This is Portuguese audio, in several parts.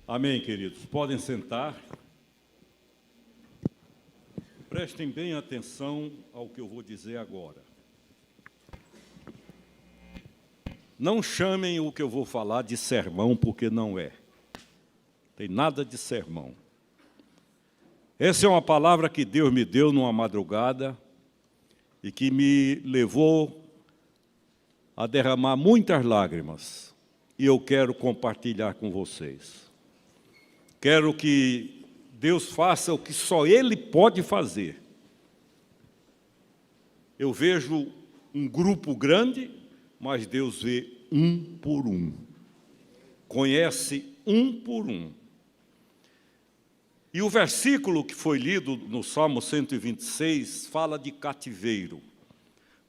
Amém, queridos. Podem sentar. Prestem bem atenção ao que eu vou dizer agora. Não chamem o que eu vou falar de sermão, porque não é. Tem nada de sermão. Essa é uma palavra que Deus me deu numa madrugada e que me levou a derramar muitas lágrimas. E eu quero compartilhar com vocês. Quero que Deus faça o que só Ele pode fazer. Eu vejo um grupo grande, mas Deus vê um por um. Conhece um por um. E o versículo que foi lido no Salmo 126 fala de cativeiro.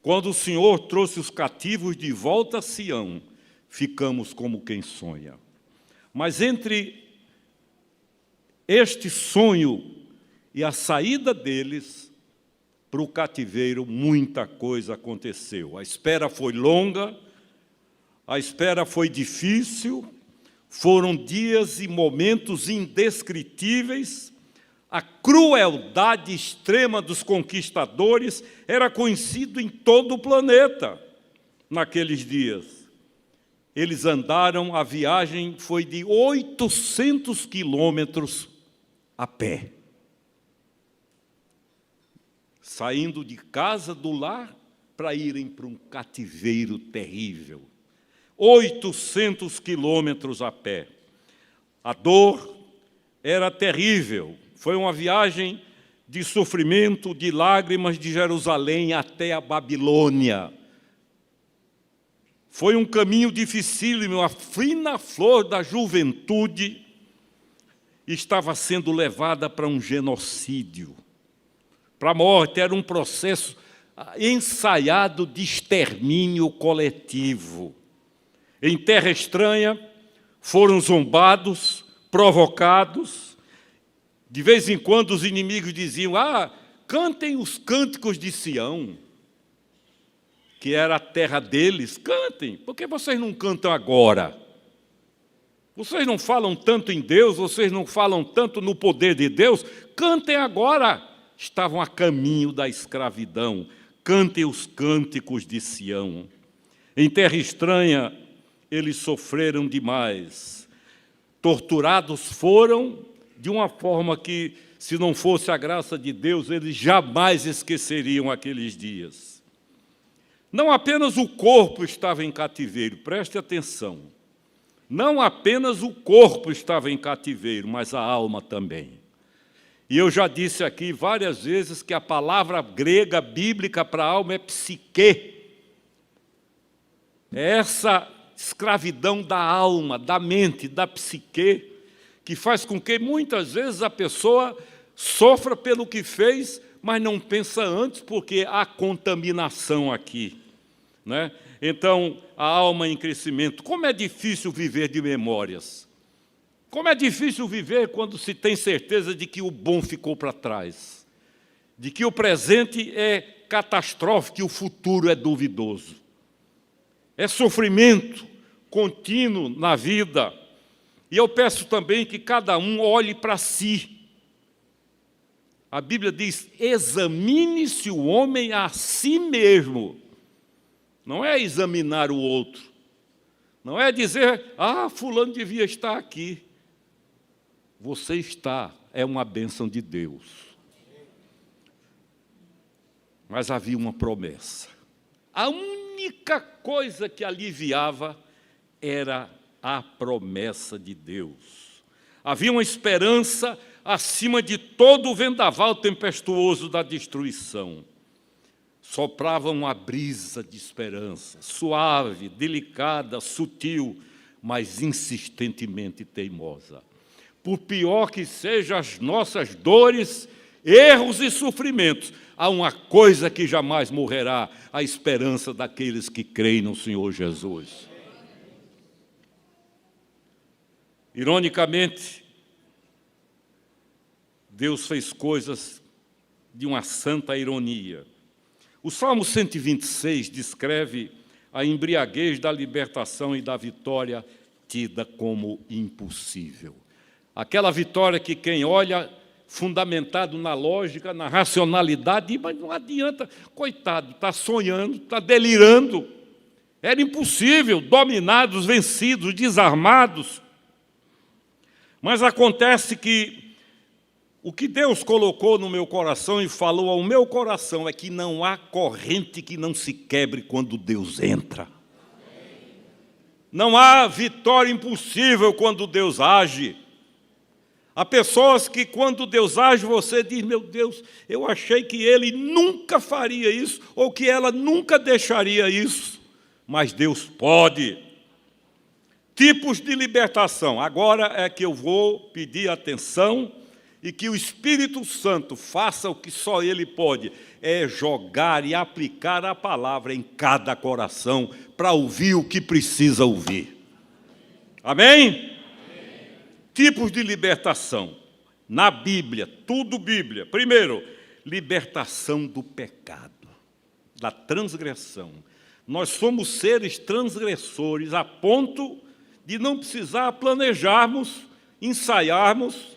Quando o Senhor trouxe os cativos de volta a Sião, ficamos como quem sonha. Mas entre este sonho e a saída deles para o cativeiro, muita coisa aconteceu. A espera foi longa, a espera foi difícil, foram dias e momentos indescritíveis. A crueldade extrema dos conquistadores era conhecido em todo o planeta naqueles dias. Eles andaram, a viagem foi de 800 quilômetros a pé. Saindo de casa do lar para irem para um cativeiro terrível. 800 quilômetros a pé. A dor era terrível. Foi uma viagem de sofrimento, de lágrimas, de Jerusalém até a Babilônia. Foi um caminho dificílimo, a fina flor da juventude estava sendo levada para um genocídio, para a morte. Era um processo ensaiado de extermínio coletivo. Em terra estranha, foram zombados, provocados. De vez em quando os inimigos diziam: cantem os cânticos de Sião, que era a terra deles. Cantem, por que vocês não cantam agora? Vocês não falam tanto em Deus, vocês não falam tanto no poder de Deus? Cantem agora. Estavam a caminho da escravidão. Cantem os cânticos de Sião. Em terra estranha, eles sofreram demais. Torturados foram de uma forma que, se não fosse a graça de Deus, eles jamais esqueceriam aqueles dias. Não apenas o corpo estava em cativeiro, preste atenção. Não apenas o corpo estava em cativeiro, mas a alma também. E eu já disse aqui várias vezes que a palavra grega bíblica para alma é psique. É essa escravidão da alma, da mente, da psique, que faz com que muitas vezes a pessoa sofra pelo que fez, mas não pensa antes, porque há contaminação aqui, né? Então, a alma em crescimento. Como é difícil viver de memórias. Como é difícil viver quando se tem certeza de que o bom ficou para trás, de que o presente é catastrófico e o futuro é duvidoso. É sofrimento contínuo na vida. E eu peço também que cada um olhe para si. A Bíblia diz: examine-se o homem a si mesmo. Não é examinar o outro. Não é dizer: fulano devia estar aqui. Você está, é uma bênção de Deus. Mas havia uma promessa. A única coisa que aliviava era a promessa de Deus. Havia uma esperança acima de todo o vendaval tempestuoso da destruição. Soprava uma brisa de esperança, suave, delicada, sutil, mas insistentemente teimosa. Por pior que sejam as nossas dores, erros e sofrimentos, há uma coisa que jamais morrerá: a esperança daqueles que creem no Senhor Jesus. Ironicamente, Deus fez coisas de uma santa ironia. O Salmo 126 descreve a embriaguez da libertação e da vitória tida como impossível. Aquela vitória que quem olha fundamentado na lógica, na racionalidade, mas não adianta, coitado, está sonhando, está delirando. Era impossível, dominados, vencidos, desarmados. Mas acontece que o que Deus colocou no meu coração e falou ao meu coração é que não há corrente que não se quebre quando Deus entra. Não há vitória impossível quando Deus age. Há pessoas que quando Deus age, você diz, meu Deus, eu achei que Ele nunca faria isso, ou que ela nunca deixaria isso. Mas Deus pode. Tipos de libertação. Agora é que eu vou pedir atenção e que o Espírito Santo faça o que só Ele pode, é jogar e aplicar a palavra em cada coração para ouvir o que precisa ouvir. Amém? Tipos de libertação. Na Bíblia, tudo Bíblia. Primeiro, libertação do pecado, da transgressão. Nós somos seres transgressores a ponto de não precisar planejarmos, ensaiarmos.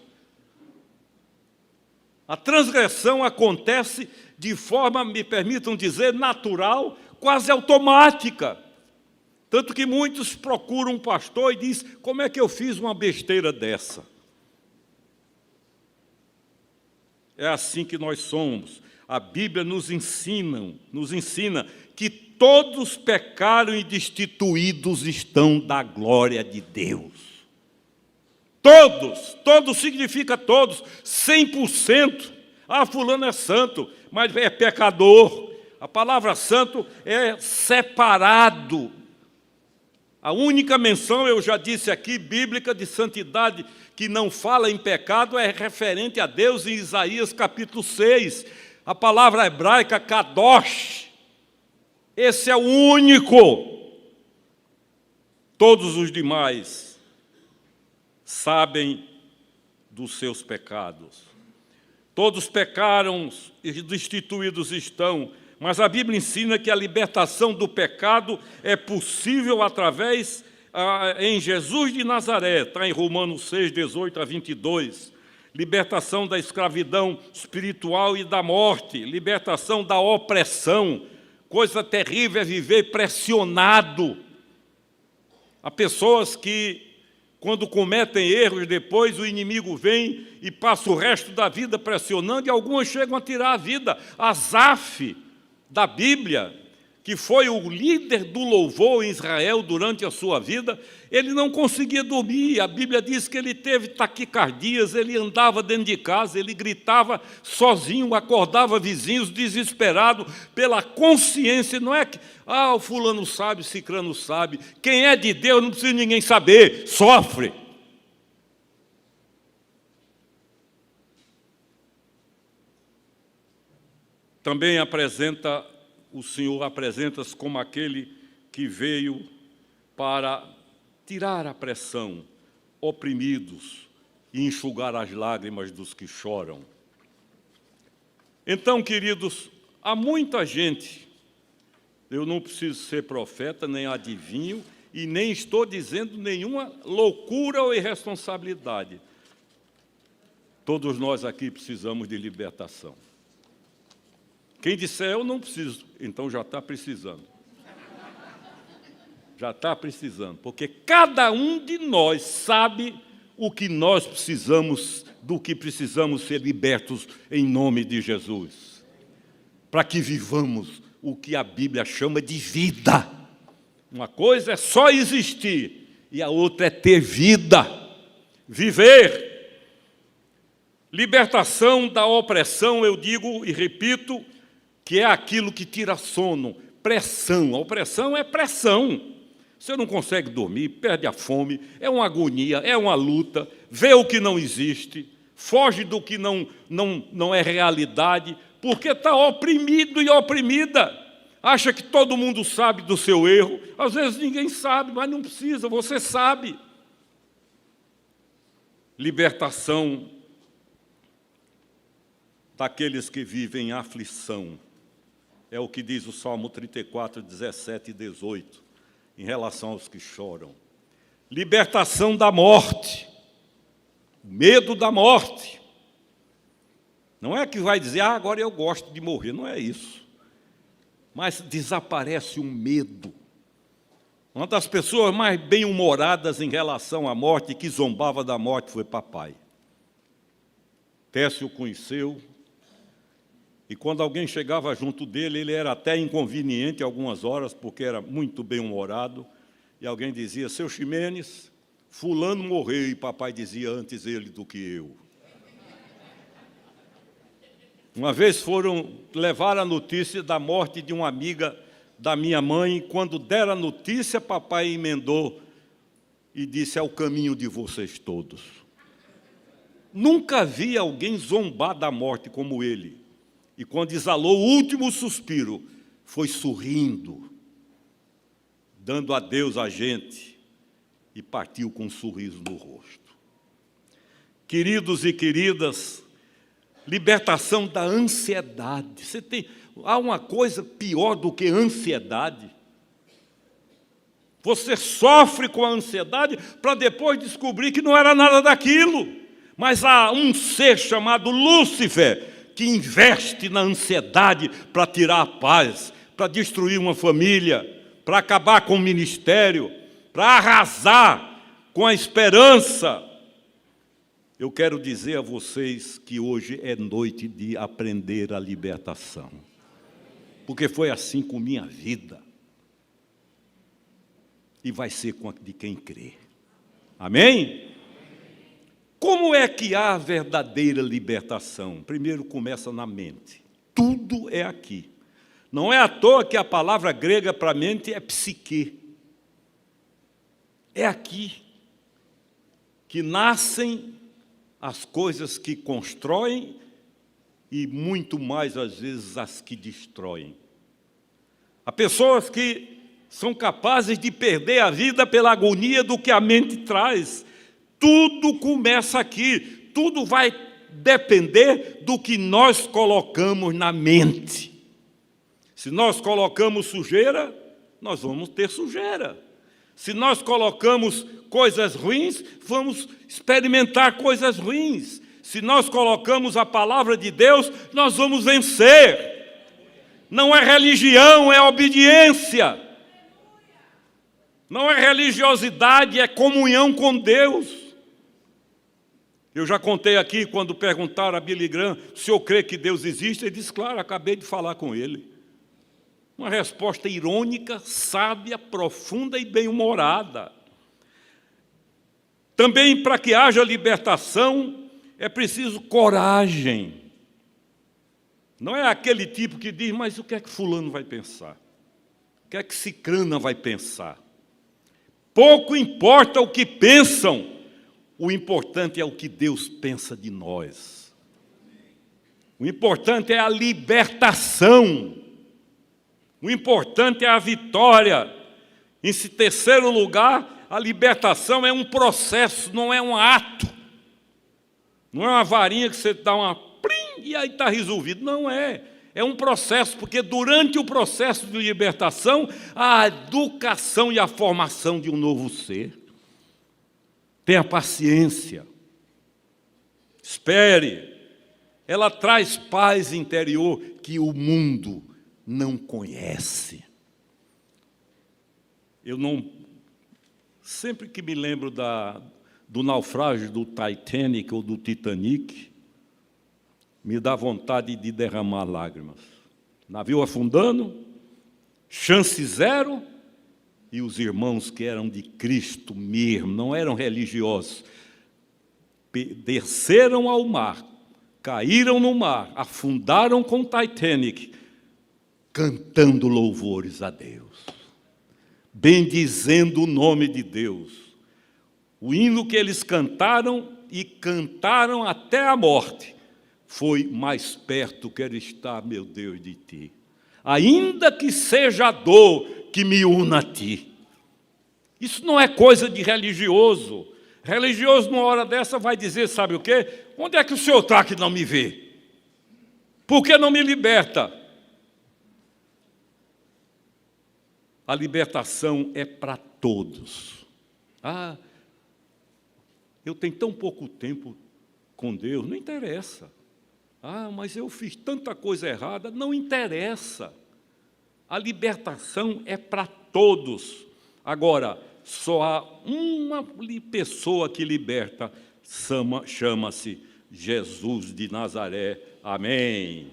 A transgressão acontece de forma, me permitam dizer, natural, quase automática. Tanto que muitos procuram um pastor e dizem, como é que eu fiz uma besteira dessa? É assim que nós somos. A Bíblia nos ensina que todos pecaram e destituídos estão da glória de Deus. Todos significa todos, 100%. Ah, fulano é santo, mas é pecador. A palavra santo é separado. A única menção, eu já disse aqui, bíblica de santidade, que não fala em pecado, é referente a Deus em Isaías capítulo 6. A palavra hebraica, kadosh. Esse é o único. Todos os demais sabem dos seus pecados. Todos pecaram e destituídos estão, mas a Bíblia ensina que a libertação do pecado é possível através, em Jesus de Nazaré, está em Romanos 6, 18 a 22. Libertação da escravidão espiritual e da morte, libertação da opressão. Coisa terrível é viver pressionado. Há pessoas que, quando cometem erros, depois o inimigo vem e passa o resto da vida pressionando, e algumas chegam a tirar a vida. Asaf, da Bíblia, que foi o líder do louvor em Israel durante a sua vida, ele não conseguia dormir. A Bíblia diz que ele teve taquicardias, ele andava dentro de casa, ele gritava sozinho, acordava vizinhos desesperado pela consciência. Não é que, o fulano sabe, cicrano sabe. Quem é de Deus não precisa ninguém saber, sofre. Também o Senhor apresenta-se como aquele que veio para tirar a pressão, oprimidos, e enxugar as lágrimas dos que choram. Então, queridos, há muita gente, eu não preciso ser profeta, nem adivinho, e nem estou dizendo nenhuma loucura ou irresponsabilidade. Todos nós aqui precisamos de libertação. Quem disser, eu não preciso, então já está precisando. Já está precisando, porque cada um de nós sabe o que nós precisamos, do que precisamos ser libertos em nome de Jesus. Para que vivamos o que a Bíblia chama de vida. Uma coisa é só existir, e a outra é ter vida, viver. Libertação da opressão, eu digo e repito, que é aquilo que tira sono, pressão. A opressão é pressão. Você não consegue dormir, perde a fome, é uma agonia, é uma luta, vê o que não existe, foge do que não é realidade, porque está oprimido e oprimida. Acha que todo mundo sabe do seu erro. Às vezes ninguém sabe, mas não precisa, você sabe. Libertação daqueles que vivem em aflição. É o que diz o Salmo 34, 17 e 18, em relação aos que choram. Libertação da morte. O medo da morte. Não é que vai dizer, agora eu gosto de morrer, não é isso. Mas desaparece o medo. Uma das pessoas mais bem-humoradas em relação à morte, que zombava da morte, foi papai. Técio o conheceu, e quando alguém chegava junto dele, ele era até inconveniente algumas horas, porque era muito bem-humorado, e alguém dizia, seu Ximenes, fulano morreu, e papai dizia, antes ele do que eu. Uma vez foram levar a notícia da morte de uma amiga da minha mãe, e quando deram a notícia, papai emendou e disse, é o caminho de vocês todos. Nunca vi alguém zombar da morte como ele. E quando exalou o último suspiro, foi sorrindo, dando adeus a gente, e partiu com um sorriso no rosto. Queridos e queridas, libertação da ansiedade. Há uma coisa pior do que ansiedade. Você sofre com a ansiedade para depois descobrir que não era nada daquilo. Mas há um ser chamado Lúcifer que investe na ansiedade para tirar a paz, para destruir uma família, para acabar com o ministério, para arrasar com a esperança. Eu quero dizer a vocês que hoje é noite de aprender a libertação. Porque foi assim com minha vida. E vai ser com a de quem crê. Amém? Como é que há a verdadeira libertação? Primeiro começa na mente. Tudo é aqui. Não é à toa que a palavra grega para mente é psique. É aqui que nascem as coisas que constroem e muito mais, às vezes, as que destroem. Há pessoas que são capazes de perder a vida pela agonia do que a mente traz. Tudo começa aqui, tudo vai depender do que nós colocamos na mente. Se nós colocamos sujeira, nós vamos ter sujeira. Se nós colocamos coisas ruins, vamos experimentar coisas ruins. Se nós colocamos a palavra de Deus, nós vamos vencer. Não é religião, é obediência. Não é religiosidade, é comunhão com Deus. Eu já contei aqui, quando perguntaram a Billy Graham, o senhor crê que Deus existe? Ele disse, claro, acabei de falar com ele. Uma resposta irônica, sábia, profunda e bem-humorada. Também, para que haja libertação, é preciso coragem. Não é aquele tipo que diz, mas o que é que fulano vai pensar? O que é que cicrana vai pensar? Pouco importa o que pensam, o importante é o que Deus pensa de nós. O importante é a libertação. O importante é a vitória. Em terceiro lugar, a libertação é um processo, não é um ato. Não é uma varinha que você dá uma plim e aí está resolvido. Não é. É um processo, porque durante o processo de libertação, há a educação e a formação de um novo ser. Tenha paciência. Espere. Ela traz paz interior que o mundo não conhece. Eu não... Sempre que me lembro do naufrágio do Titanic ou do Titanic, me dá vontade de derramar lágrimas. Navio afundando, chance zero, e os irmãos que eram de Cristo mesmo, não eram religiosos, desceram ao mar, caíram no mar, afundaram com o Titanic, cantando louvores a Deus, bendizendo o nome de Deus. O hino que eles cantaram, e cantaram até a morte, foi mais perto quero estar, meu Deus, de ti. Ainda que seja a dor que me una a ti. Isso não é coisa de religioso. Religioso, numa hora dessa, vai dizer, sabe o quê? Onde é que o senhor está que não me vê? Por que não me liberta? A libertação é para todos. Eu tenho tão pouco tempo, com Deus, não interessa. Ah, mas eu fiz tanta coisa errada, não interessa. A libertação é para todos. Agora, só há uma pessoa que liberta, chama-se Jesus de Nazaré. Amém.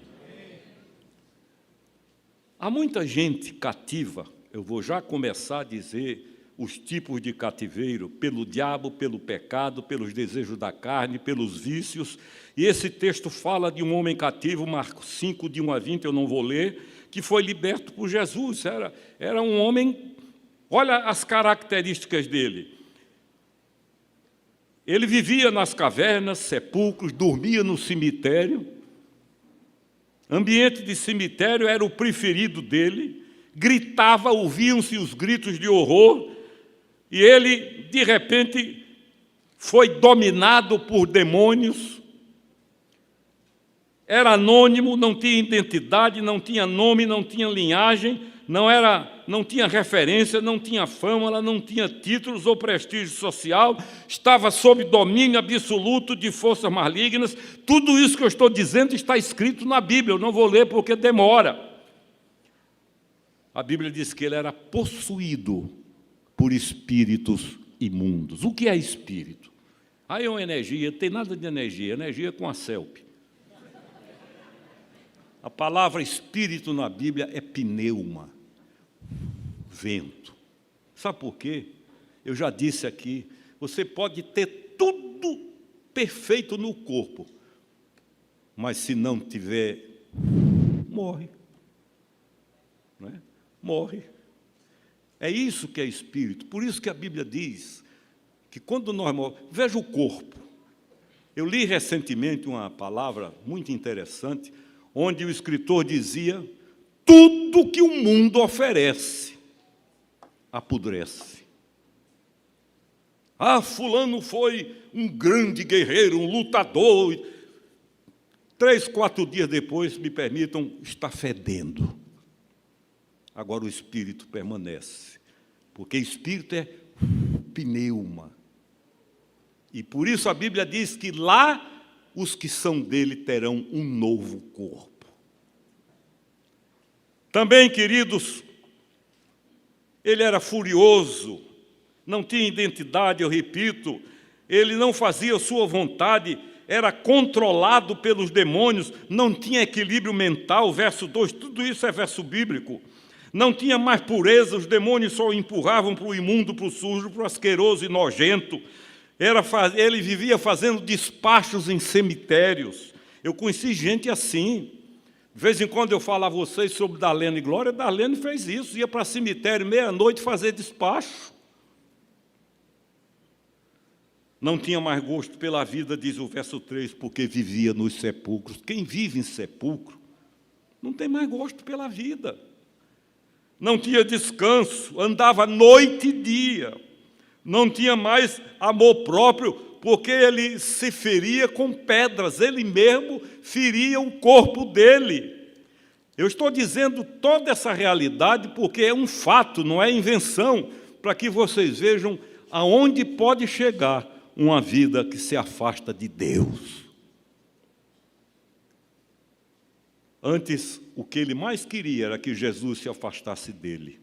Há muita gente cativa, eu vou já começar a dizer os tipos de cativeiro, pelo diabo, pelo pecado, pelos desejos da carne, pelos vícios. E esse texto fala de um homem cativo, Marcos 5, de 1 a 20, eu não vou ler, que foi liberto por Jesus. Era um homem, olha as características dele. Ele vivia nas cavernas, sepulcros, dormia no cemitério. Ambiente de cemitério era o preferido dele. Gritava, ouviam-se os gritos de horror. E ele, de repente, foi dominado por demônios. Era anônimo, não tinha identidade, não tinha nome, não tinha linhagem, não tinha referência, não tinha fama, não tinha títulos ou prestígio social, estava sob domínio absoluto de forças malignas. Tudo isso que eu estou dizendo está escrito na Bíblia, eu não vou ler porque demora. A Bíblia diz que ele era possuído por espíritos imundos. O que é espírito? Aí é uma energia, não tem nada de energia, energia com a CELP. A palavra espírito na Bíblia é pneuma, vento. Sabe por quê? Eu já disse aqui, você pode ter tudo perfeito no corpo, mas se não tiver, morre. Não é? Morre. É isso que é espírito. Por isso que a Bíblia diz que quando nós morremos, veja o corpo. Eu li recentemente uma palavra muito interessante, onde o escritor dizia: tudo que o mundo oferece apodrece. Ah, fulano foi um grande guerreiro, um lutador. 3, 4 dias depois, me permitam, está fedendo. Agora o espírito permanece, porque espírito é pneuma. E por isso a Bíblia diz que lá os que são dele terão um novo corpo. Também, queridos, ele era furioso, não tinha identidade, eu repito, ele não fazia sua vontade, era controlado pelos demônios, não tinha equilíbrio mental, verso 2, tudo isso é verso bíblico. Não tinha mais pureza, os demônios só o empurravam para o imundo, para o sujo, para o asqueroso e nojento. Ele vivia fazendo despachos em cemitérios. Eu conheci gente assim. De vez em quando eu falo a vocês sobre Darlene Glória, Darlene fez isso, ia para cemitério meia-noite fazer despacho. Não tinha mais gosto pela vida, diz o verso 3, porque vivia nos sepulcros. Quem vive em sepulcro não tem mais gosto pela vida. Não tinha descanso, andava noite e dia. Não tinha mais amor próprio, porque ele se feria com pedras, ele mesmo feria o corpo dele. Eu estou dizendo toda essa realidade porque é um fato, não é invenção, para que vocês vejam aonde pode chegar uma vida que se afasta de Deus. Antes, o que ele mais queria era que Jesus se afastasse dele.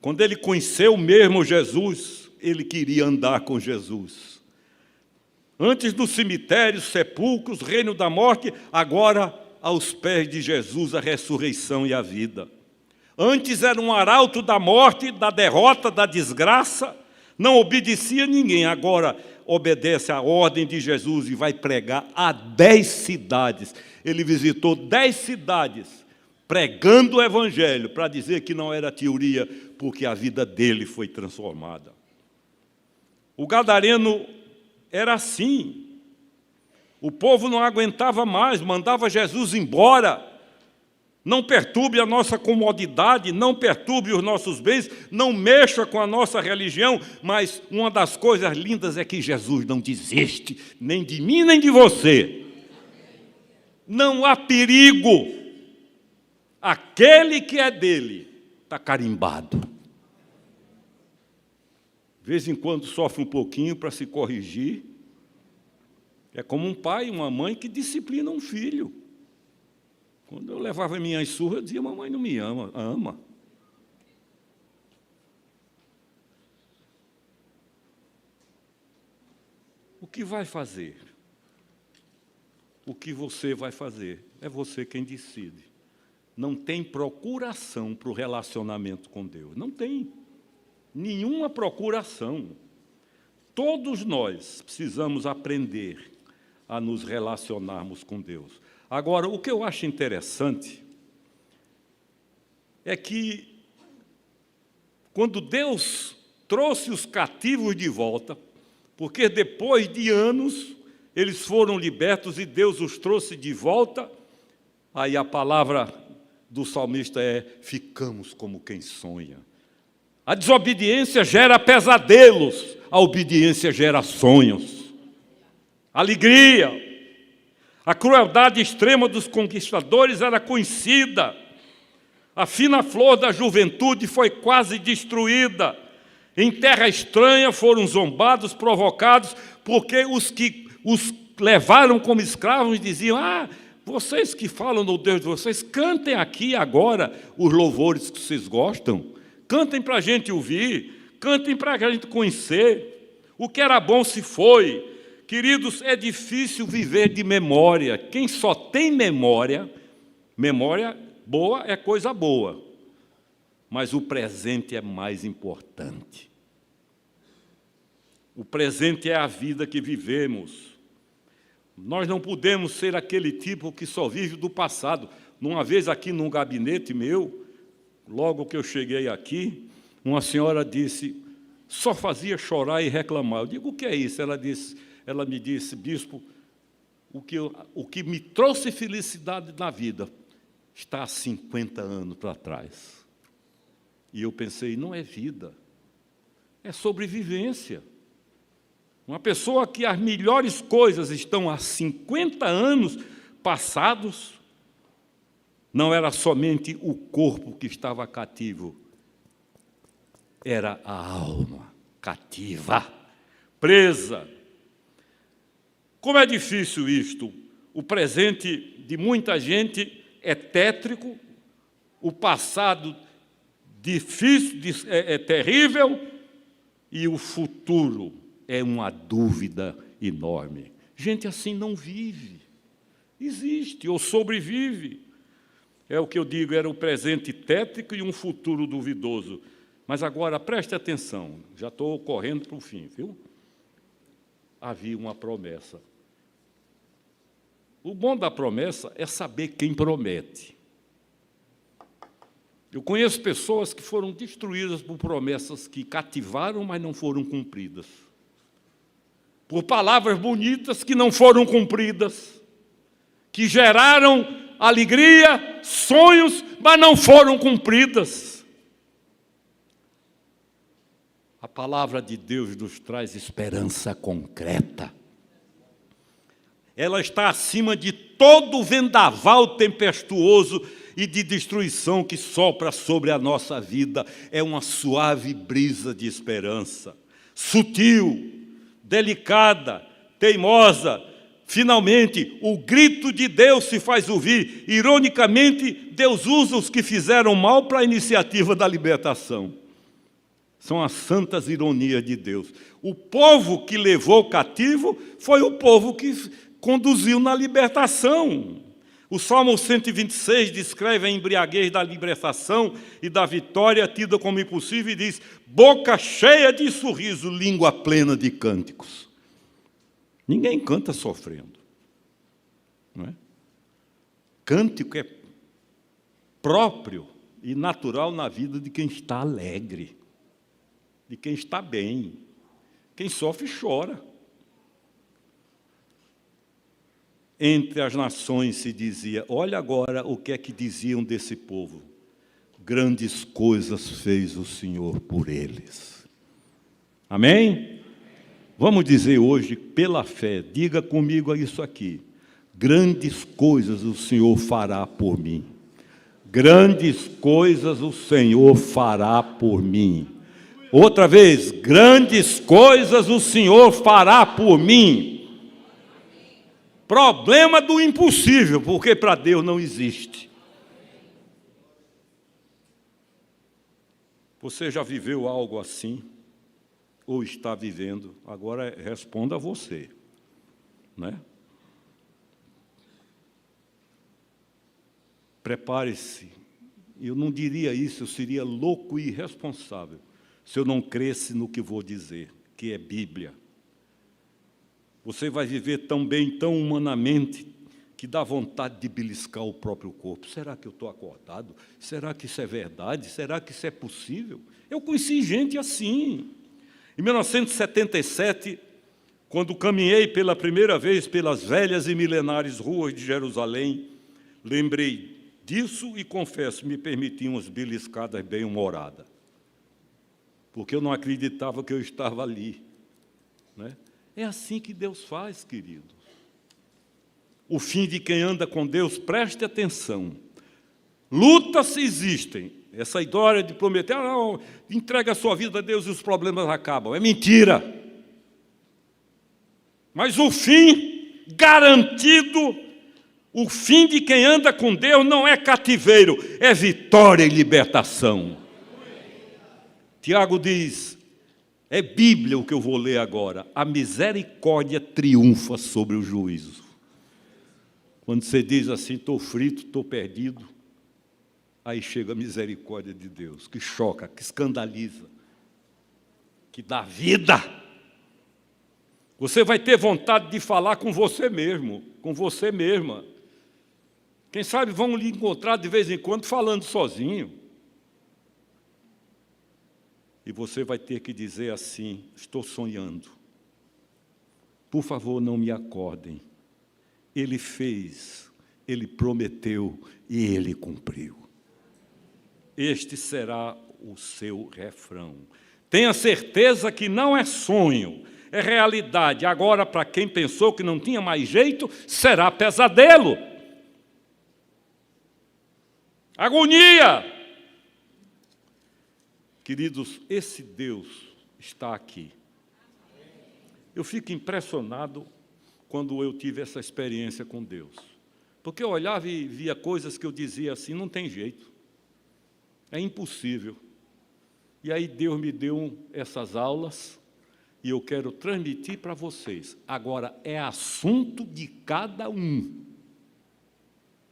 Quando ele conheceu mesmo Jesus, ele queria andar com Jesus. Antes do cemitério, sepulcros, reino da morte, agora aos pés de Jesus a ressurreição e a vida. Antes era um arauto da morte, da derrota, da desgraça, não obedecia a ninguém, agora obedece à ordem de Jesus e vai pregar a 10 cidades. Ele visitou 10 cidades, pregando o Evangelho, para dizer que não era teoria, porque a vida dele foi transformada. O gadareno era assim. O povo não aguentava mais, mandava Jesus embora. Não perturbe a nossa comodidade, não perturbe os nossos bens, não mexa com a nossa religião, mas uma das coisas lindas é que Jesus não desiste, nem de mim, nem de você. Não há perigo. Aquele que é dele está carimbado. De vez em quando sofre um pouquinho para se corrigir, É como um pai e uma mãe que disciplinam um filho. Quando eu levava minhas surras, eu dizia: mamãe não me ama. Ama. O que vai fazer? O que você vai fazer? É você quem decide. Não tem procuração para o relacionamento com Deus. Não tem. Nenhuma procuração. Todos nós precisamos aprender a nos relacionarmos com Deus. Agora, o que eu acho interessante é que, quando Deus trouxe os cativos de volta, porque depois de anos eles foram libertos e Deus os trouxe de volta, aí a palavra do salmista é: ficamos como quem sonha. A desobediência gera pesadelos, a obediência gera sonhos, alegria. A crueldade extrema dos conquistadores era conhecida. A fina flor da juventude foi quase destruída. Em terra estranha foram zombados, provocados, porque os que os levaram como escravos diziam: vocês que falam no Deus de vocês, cantem aqui agora os louvores que vocês gostam. Cantem para a gente ouvir, cantem para a gente conhecer. O que era bom se foi. Queridos, é difícil viver de memória. Quem só tem memória boa é coisa boa, mas o presente é mais importante. O presente é a vida que vivemos. Nós não podemos ser aquele tipo que só vive do passado. Uma vez aqui num gabinete meu, logo que eu cheguei aqui, uma senhora disse: só fazia chorar e reclamar. Eu digo: o que é isso? Ela me disse: bispo, o que me trouxe felicidade na vida está há 50 anos para trás. E eu pensei: não é vida, é sobrevivência. Uma pessoa que as melhores coisas estão há 50 anos passados, não era somente o corpo que estava cativo, era a alma cativa, presa. Como é difícil isto. O presente de muita gente é tétrico, o passado difícil, é terrível, e o futuro é uma dúvida enorme. Gente assim não vive, existe ou sobrevive. É o que eu digo, era o presente tétrico e um futuro duvidoso. Mas agora, preste atenção, já estou correndo para o fim, viu? Havia uma promessa. O bom da promessa é saber quem promete. Eu conheço pessoas que foram destruídas por promessas que cativaram, mas não foram cumpridas. Por palavras bonitas que não foram cumpridas, que geraram alegria, sonhos, mas não foram cumpridas. A palavra de Deus nos traz esperança concreta. Ela está acima de todo vendaval tempestuoso e de destruição que sopra sobre a nossa vida. É uma suave brisa de esperança, sutil, delicada, teimosa. Finalmente, o grito de Deus se faz ouvir. Ironicamente, Deus usa os que fizeram mal para a iniciativa da libertação. São as santas ironias de Deus. O povo que levou cativo foi o povo que conduziu na libertação. O Salmo 126 descreve a embriaguez da libertação e da vitória tida como impossível e diz: boca cheia de sorriso, língua plena de cânticos. Ninguém canta sofrendo, não é? Cântico é próprio e natural na vida de quem está alegre, de quem está bem. Quem sofre chora. Entre as nações se dizia: olha agora o que é que diziam desse povo. Grandes coisas fez o Senhor por eles. Amém? Vamos dizer hoje, pela fé, diga comigo isso aqui: grandes coisas o Senhor fará por mim. Grandes coisas o Senhor fará por mim. Outra vez, grandes coisas o Senhor fará por mim. Problema do impossível, porque para Deus não existe. Você já viveu algo assim? Ou está vivendo? Agora responda você, né? Prepare-se. Eu não diria isso, eu seria louco e irresponsável se eu não cresce no que vou dizer, que é Bíblia. Você vai viver tão bem, tão humanamente, que dá vontade de beliscar o próprio corpo. Será que eu estou acordado? Será que isso é verdade? Será que isso é possível? Eu conheci gente assim. Em 1977, quando caminhei pela primeira vez pelas velhas e milenares ruas de Jerusalém, lembrei disso e, confesso, me permiti umas beliscadas bem-humoradas, porque eu não acreditava que eu estava ali, né? É assim que Deus faz, querido. O fim de quem anda com Deus, preste atenção. Lutas existem. Essa história de prometer, não, entrega a sua vida a Deus e os problemas acabam. É mentira. Mas o fim garantido, o fim de quem anda com Deus não é cativeiro, é vitória e libertação. Tiago diz, é Bíblia o que eu vou ler agora, a misericórdia triunfa sobre o juízo. Quando você diz assim, estou frito, estou perdido, aí chega a misericórdia de Deus, que choca, que escandaliza, que dá vida. Você vai ter vontade de falar com você mesmo, com você mesma. Quem sabe vão lhe encontrar de vez em quando falando sozinho. E você vai ter que dizer assim, estou sonhando. Por favor, não me acordem. Ele fez, Ele prometeu e Ele cumpriu. Este será o seu refrão. Tenha certeza que não é sonho, é realidade. Agora, para quem pensou que não tinha mais jeito, será pesadelo. Agonia. Queridos, esse Deus está aqui. Eu fico impressionado quando eu tive essa experiência com Deus. Porque eu olhava e via coisas que eu dizia assim, não tem jeito. É impossível. E aí Deus me deu essas aulas e eu quero transmitir para vocês. Agora, é assunto de cada um.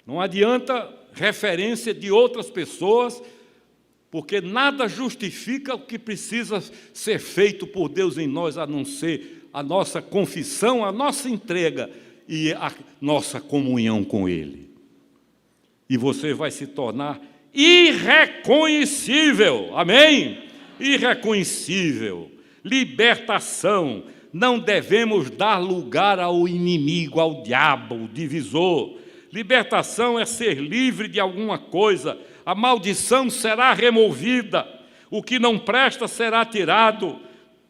Não adianta referência de outras pessoas, porque nada justifica o que precisa ser feito por Deus em nós, a não ser a nossa confissão, a nossa entrega e a nossa comunhão com Ele. E você vai se tornar irreconhecível, amém? Irreconhecível, libertação. Não devemos dar lugar ao inimigo, ao diabo, o divisor. Libertação é ser livre de alguma coisa. A maldição será removida, o que não presta será tirado,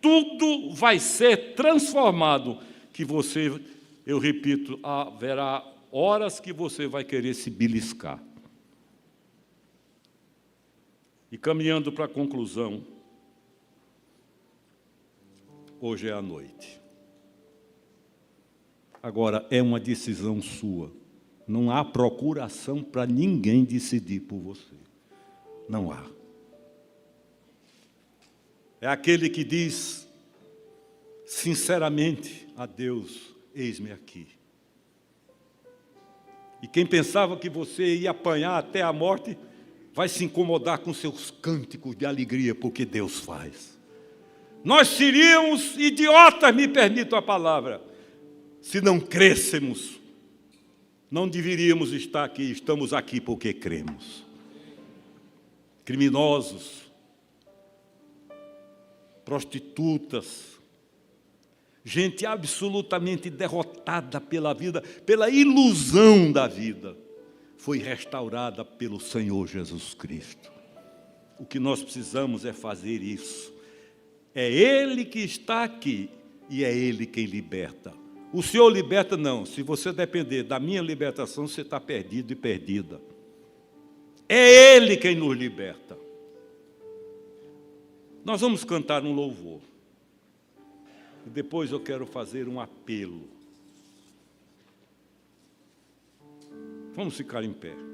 tudo vai ser transformado, que você, eu repito, haverá horas que você vai querer se beliscar. E caminhando para a conclusão, hoje é a noite. Agora, é uma decisão sua. Não há procuração para ninguém decidir por você. Não há. É aquele que diz sinceramente a Deus, eis-me aqui. E quem pensava que você ia apanhar até a morte, vai se incomodar com seus cânticos de alegria, porque Deus faz. Nós seríamos idiotas, me permito a palavra, se não crêssemos. Não deveríamos estar aqui, estamos aqui porque cremos. Criminosos, prostitutas, gente absolutamente derrotada pela vida, pela ilusão da vida, foi restaurada pelo Senhor Jesus Cristo. O que nós precisamos é fazer isso. É Ele que está aqui e é Ele quem liberta. O Senhor liberta, não. Se você depender da minha libertação, você está perdido e perdida. É Ele quem nos liberta. Nós vamos cantar um louvor. E depois eu quero fazer um apelo. Vamos ficar em pé.